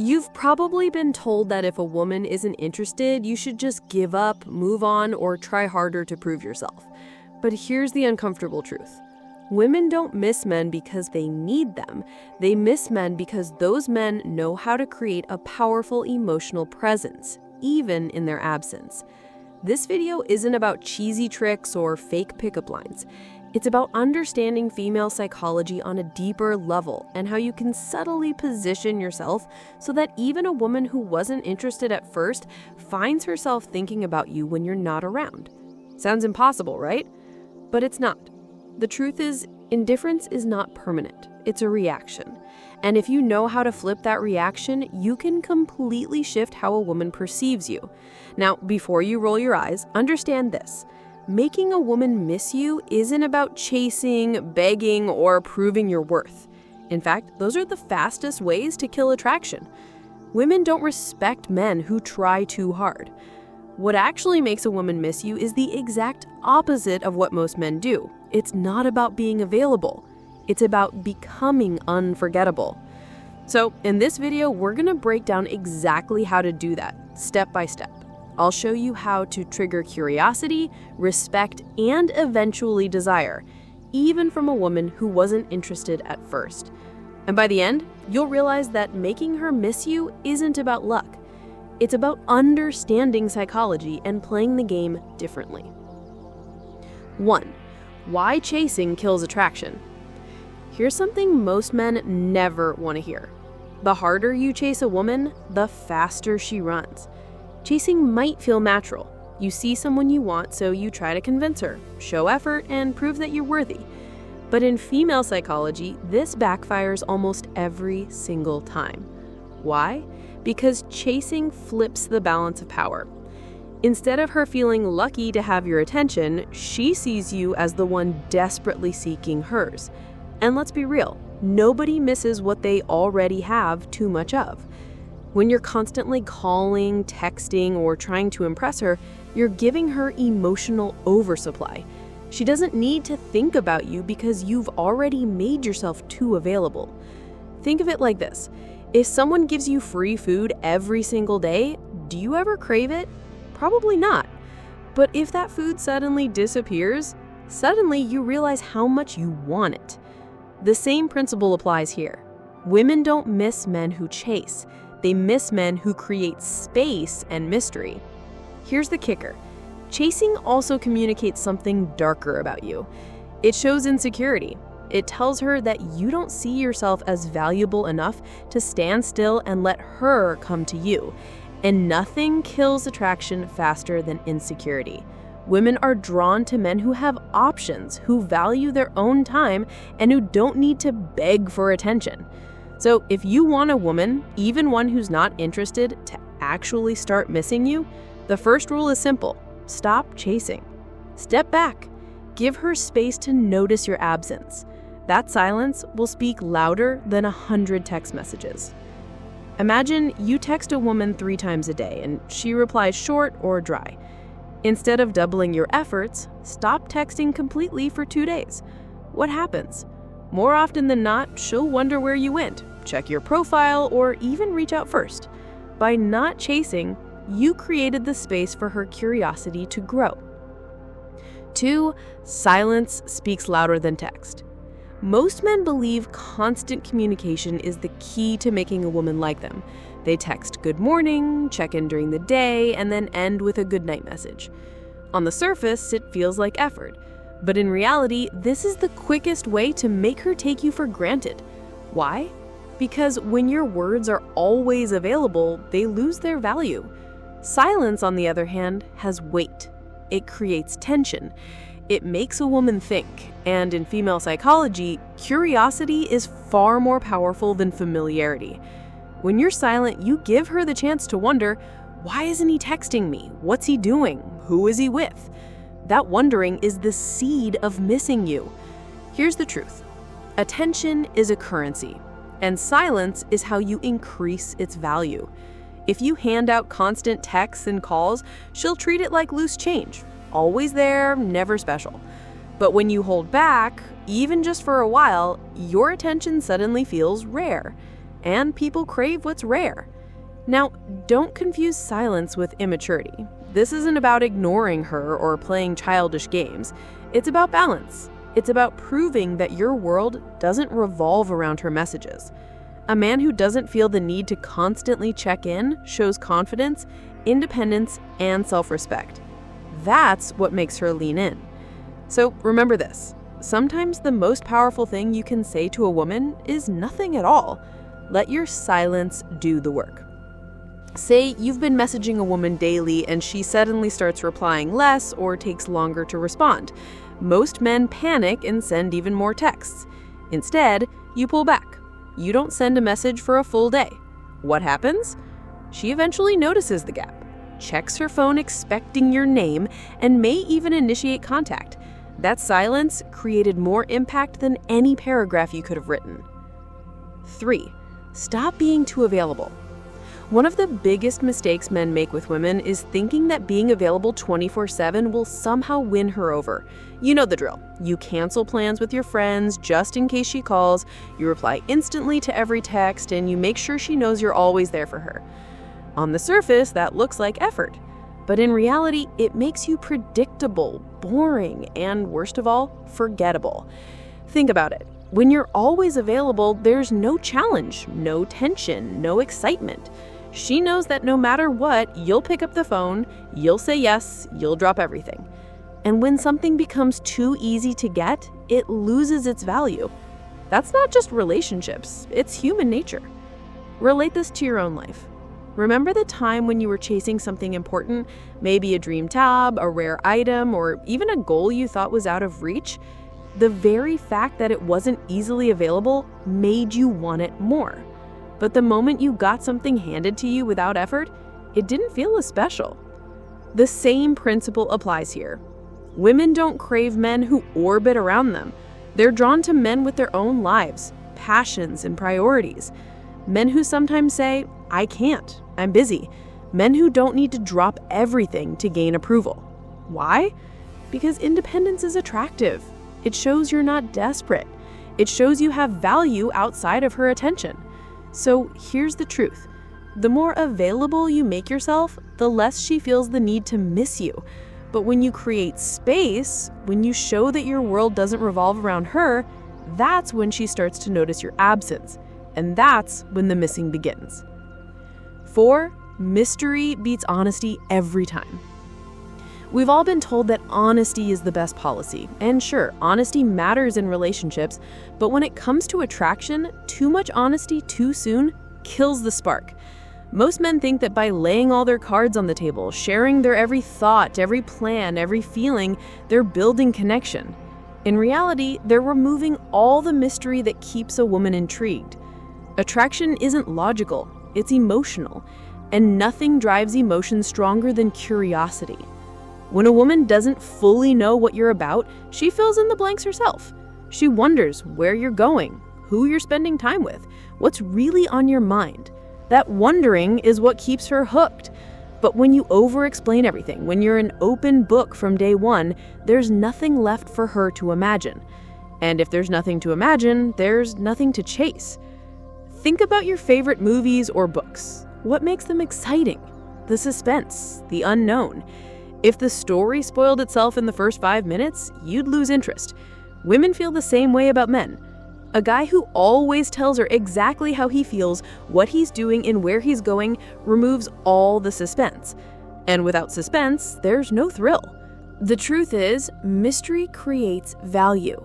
You've probably been told that if a woman isn't interested, you should just give up, move on, or try harder to prove yourself. But here's the uncomfortable truth. Women don't miss men because they need them. They miss men because those men know how to create a powerful emotional presence, even in their absence. This video isn't about cheesy tricks or fake pickup lines. It's about understanding female psychology on a deeper level and how you can subtly position yourself so that even a woman who wasn't interested at first finds herself thinking about you when you're not around. Sounds impossible, right? But it's not. The truth is, indifference is not permanent. It's a reaction. And if you know how to flip that reaction, you can completely shift how a woman perceives you. Now, before you roll your eyes, understand this. Making a woman miss you isn't about chasing, begging, or proving your worth. In fact, those are the fastest ways to kill attraction. Women don't respect men who try too hard. What actually makes a woman miss you is the exact opposite of what most men do. It's not about being available. It's about becoming unforgettable. So, in this video, we're going to break down exactly how to do that, step by step. I'll show you how to trigger curiosity, respect, and eventually desire, even from a woman who wasn't interested at first. And by the end, you'll realize that making her miss you isn't about luck. It's about understanding psychology and playing the game differently. 1. Why chasing kills attraction. Here's something most men never want to hear. The harder you chase a woman, the faster she runs. Chasing might feel natural. You see someone you want, so you try to convince her, show effort, and prove that you're worthy. But in female psychology, this backfires almost every single time. Why? Because chasing flips the balance of power. Instead of her feeling lucky to have your attention, she sees you as the one desperately seeking hers. And let's be real, nobody misses what they already have too much of. When you're constantly calling, texting, or trying to impress her, you're giving her emotional oversupply. She doesn't need to think about you because you've already made yourself too available. Think of it like this. If someone gives you free food every single day, do you ever crave it? Probably not. But if that food suddenly disappears, suddenly you realize how much you want it. The same principle applies here. Women don't miss men who chase. They miss men who create space and mystery. Here's the kicker. Chasing also communicates something darker about you. It shows insecurity. It tells her that you don't see yourself as valuable enough to stand still and let her come to you. And nothing kills attraction faster than insecurity. Women are drawn to men who have options, who value their own time, and who don't need to beg for attention. So if you want a woman, even one who's not interested, to actually start missing you, the first rule is simple. Stop chasing. Step back. Give her space to notice your absence. That silence will speak louder than 100 text messages. Imagine you text a woman 3 times a day and she replies short or dry. Instead of doubling your efforts, stop texting completely for 2 days. What happens? More often than not, she'll wonder where you went, check your profile, or even reach out first. By not chasing, you created the space for her curiosity to grow. 2. Silence speaks louder than text. Most men believe constant communication is the key to making a woman like them. They text good morning, check in during the day, and then end with a good night message. On the surface, it feels like effort. But in reality, this is the quickest way to make her take you for granted. Why? Because when your words are always available, they lose their value. Silence, on the other hand, has weight. It creates tension. It makes a woman think. And in female psychology, curiosity is far more powerful than familiarity. When you're silent, you give her the chance to wonder, why isn't he texting me? What's he doing? Who is he with? That wondering is the seed of missing you. Here's the truth. Attention is a currency, and silence is how you increase its value. If you hand out constant texts and calls, she'll treat it like loose change. Always there, never special. But when you hold back, even just for a while, your attention suddenly feels rare. and people crave what's rare. Now, don't confuse silence with immaturity. This isn't about ignoring her or playing childish games. It's about balance. It's about proving that your world doesn't revolve around her messages. A man who doesn't feel the need to constantly check in shows confidence, independence, and self-respect. That's what makes her lean in. So remember this. Sometimes the most powerful thing you can say to a woman is nothing at all. Let your silence do the work. Say you've been messaging a woman daily and she suddenly starts replying less or takes longer to respond. Most men panic and send even more texts. Instead, you pull back. You don't send a message for a full day. What happens? She eventually notices the gap, checks her phone expecting your name, and may even initiate contact. That silence created more impact than any paragraph you could have written. 3. Stop being too available. One of the biggest mistakes men make with women is thinking that being available 24/7 will somehow win her over. You know the drill. You cancel plans with your friends just in case she calls, you reply instantly to every text, and you make sure she knows you're always there for her. On the surface, that looks like effort. But in reality, it makes you predictable, boring, and worst of all, forgettable. Think about it. When you're always available, there's no challenge, no tension, no excitement. She knows that no matter what, you'll pick up the phone, you'll say yes, you'll drop everything. And when something becomes too easy to get, it loses its value. That's not just relationships, it's human nature. Relate this to your own life. Remember the time when you were chasing something important, maybe a dream tab, a rare item, or even a goal you thought was out of reach? The very fact that it wasn't easily available made you want it more. But the moment you got something handed to you without effort, it didn't feel as special. The same principle applies here. Women don't crave men who orbit around them. They're drawn to men with their own lives, passions, and priorities. Men who sometimes say, "I can't, I'm busy." Men who don't need to drop everything to gain approval. Why? Because independence is attractive. It shows you're not desperate. It shows you have value outside of her attention. So here's the truth. The more available you make yourself, the less she feels the need to miss you. But when you create space, when you show that your world doesn't revolve around her, that's when she starts to notice your absence. And that's when the missing begins. 4. Mystery beats honesty every time. We've all been told that honesty is the best policy. And sure, honesty matters in relationships, but when it comes to attraction, too much honesty too soon kills the spark. Most men think that by laying all their cards on the table, sharing their every thought, every plan, every feeling, they're building connection. In reality, they're removing all the mystery that keeps a woman intrigued. Attraction isn't logical, it's emotional, and nothing drives emotion stronger than curiosity. When a woman doesn't fully know what you're about, she fills in the blanks herself. She wonders where you're going, who you're spending time with, what's really on your mind. That wondering is what keeps her hooked. But when you over-explain everything, when you're an open book from day one, there's nothing left for her to imagine. And if there's nothing to imagine, there's nothing to chase. Think about your favorite movies or books. What makes them exciting? The suspense, the unknown. If the story spoiled itself in the first 5 minutes, you'd lose interest. Women feel the same way about men. A guy who always tells her exactly how he feels, what he's doing, and where he's going removes all the suspense. And without suspense, there's no thrill. The truth is, mystery creates value.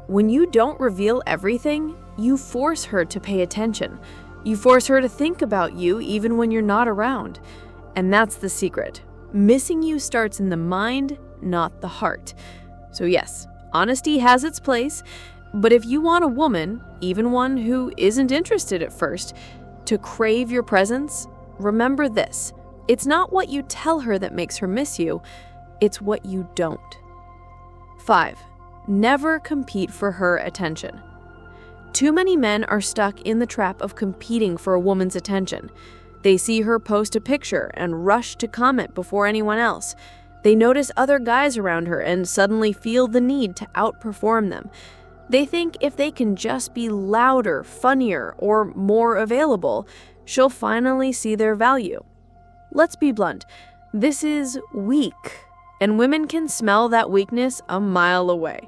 When you don't reveal everything, you force her to pay attention. You force her to think about you even when you're not around. And that's the secret. Missing you starts in the mind, not the heart. So yes, honesty has its place, but if you want a woman, even one who isn't interested at first, to crave your presence, remember this. It's not what you tell her that makes her miss you, it's what you don't. 5. Never compete for her attention. Too many men are stuck in the trap of competing for a woman's attention. They see her post a picture and rush to comment before anyone else. They notice other guys around her and suddenly feel the need to outperform them. They think if they can just be louder, funnier, or more available, she'll finally see their value. Let's be blunt. This is weak, and women can smell that weakness a mile away.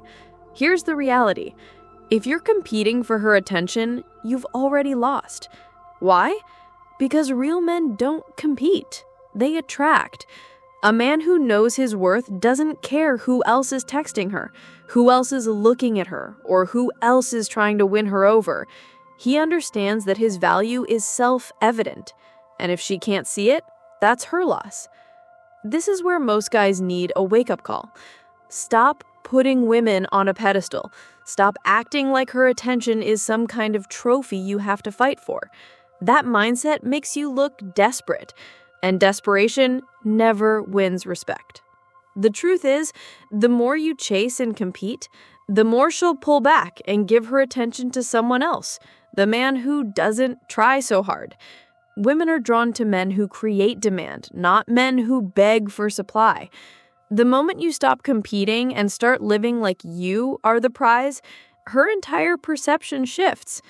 Here's the reality. If you're competing for her attention, you've already lost. Why? Because real men don't compete. They attract. A man who knows his worth doesn't care who else is texting her, who else is looking at her, or who else is trying to win her over. He understands that his value is self-evident, and if she can't see it, that's her loss. This is where most guys need a wake-up call. Stop putting women on a pedestal. Stop acting like her attention is some kind of trophy you have to fight for. That mindset makes you look desperate, and desperation never wins respect. The truth is, the more you chase and compete, the more she'll pull back and give her attention to someone else, the man who doesn't try so hard. Women are drawn to men who create demand, not men who beg for supply. The moment you stop competing and start living like you are the prize, her entire perception shifts.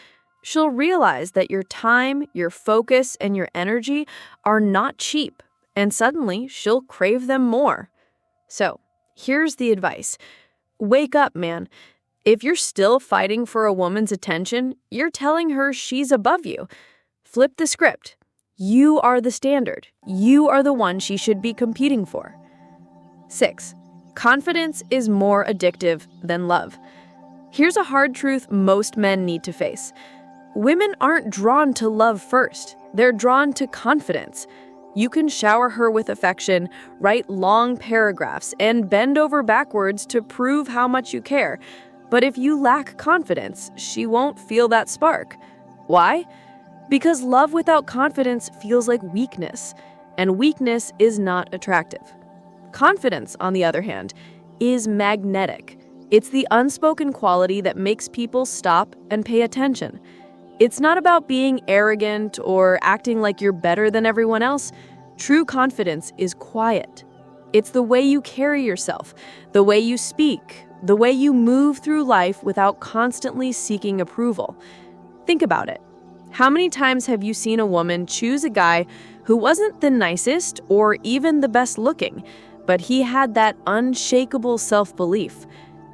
She'll realize that your time, your focus, and your energy are not cheap, and suddenly she'll crave them more. So, here's the advice. Wake up, man. If you're still fighting for a woman's attention, you're telling her she's above you. Flip the script. You are the standard. You are the one she should be competing for. 6. Confidence is more addictive than love. Here's a hard truth most men need to face. Women aren't drawn to love first. They're drawn to confidence. You can shower her with affection, write long paragraphs, and bend over backwards to prove how much you care. But if you lack confidence, she won't feel that spark. Why? Because love without confidence feels like weakness, and weakness is not attractive. Confidence, on the other hand, is magnetic. It's the unspoken quality that makes people stop and pay attention. It's not about being arrogant or acting like you're better than everyone else. True confidence is quiet. It's the way you carry yourself, the way you speak, the way you move through life without constantly seeking approval. Think about it. How many times have you seen a woman choose a guy who wasn't the nicest or even the best looking, but he had that unshakable self-belief?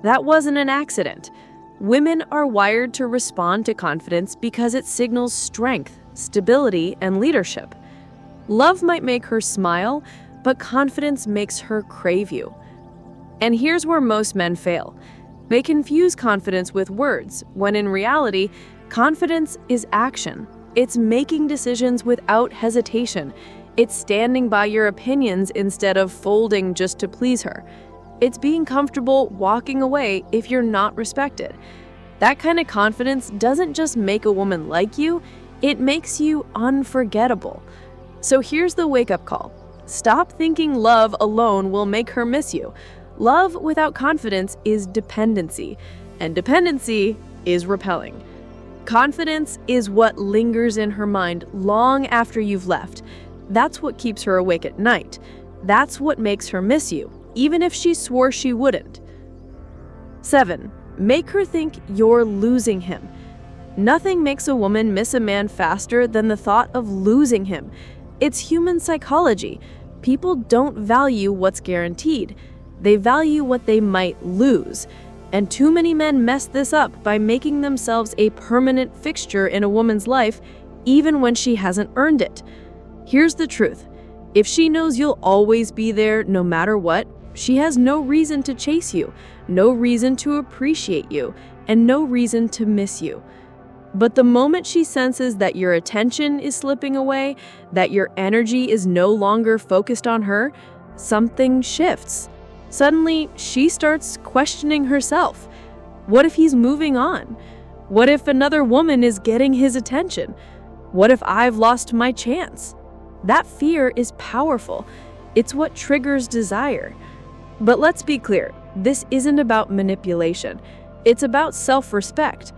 That wasn't an accident. Women are wired to respond to confidence because it signals strength, stability, and leadership. Love might make her smile, but confidence makes her crave you. And here's where most men fail. They confuse confidence with words, when in reality, confidence is action. It's making decisions without hesitation. It's standing by your opinions instead of folding just to please her. It's being comfortable walking away if you're not respected. That kind of confidence doesn't just make a woman like you, it makes you unforgettable. So here's the wake-up call. Stop thinking love alone will make her miss you. Love without confidence is dependency, and dependency is repelling. Confidence is what lingers in her mind long after you've left. That's what keeps her awake at night. That's what makes her miss you, even if she swore she wouldn't. 7. Make her think you're losing him. Nothing makes a woman miss a man faster than the thought of losing him. It's human psychology. People don't value what's guaranteed. They value what they might lose. And too many men mess this up by making themselves a permanent fixture in a woman's life, even when she hasn't earned it. Here's the truth. If she knows you'll always be there no matter what, she has no reason to chase you, no reason to appreciate you, and no reason to miss you. But the moment she senses that your attention is slipping away, that your energy is no longer focused on her, something shifts. Suddenly, she starts questioning herself. What if he's moving on? What if another woman is getting his attention? What if I've lost my chance? That fear is powerful. It's what triggers desire. But let's be clear, this isn't about manipulation. It's about self-respect.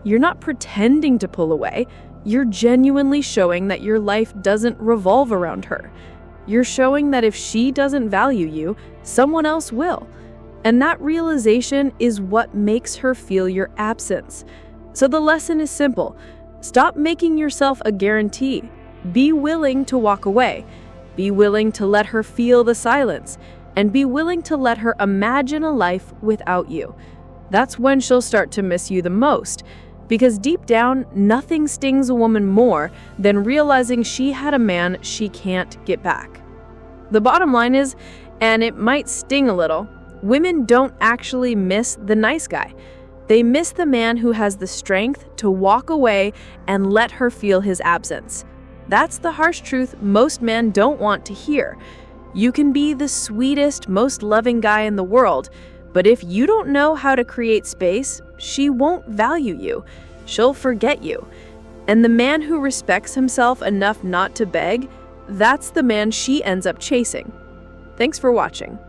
You're not pretending to pull away. You're genuinely showing that your life doesn't revolve around her. You're showing that if she doesn't value you, someone else will. And that realization is what makes her feel your absence. So the lesson is simple. Stop making yourself a guarantee. Be willing to walk away. Be willing to let her feel the silence. And be willing to let her imagine a life without you. That's when she'll start to miss you the most. Because deep down, nothing stings a woman more than realizing she had a man she can't get back. The bottom line is, and it might sting a little, women don't actually miss the nice guy. They miss the man who has the strength to walk away and let her feel his absence. That's the harsh truth most men don't want to hear. You can be the sweetest, most loving guy in the world, but if you don't know how to create space, she won't value you. She'll forget you. And the man who respects himself enough not to beg, that's the man she ends up chasing. Thanks for watching.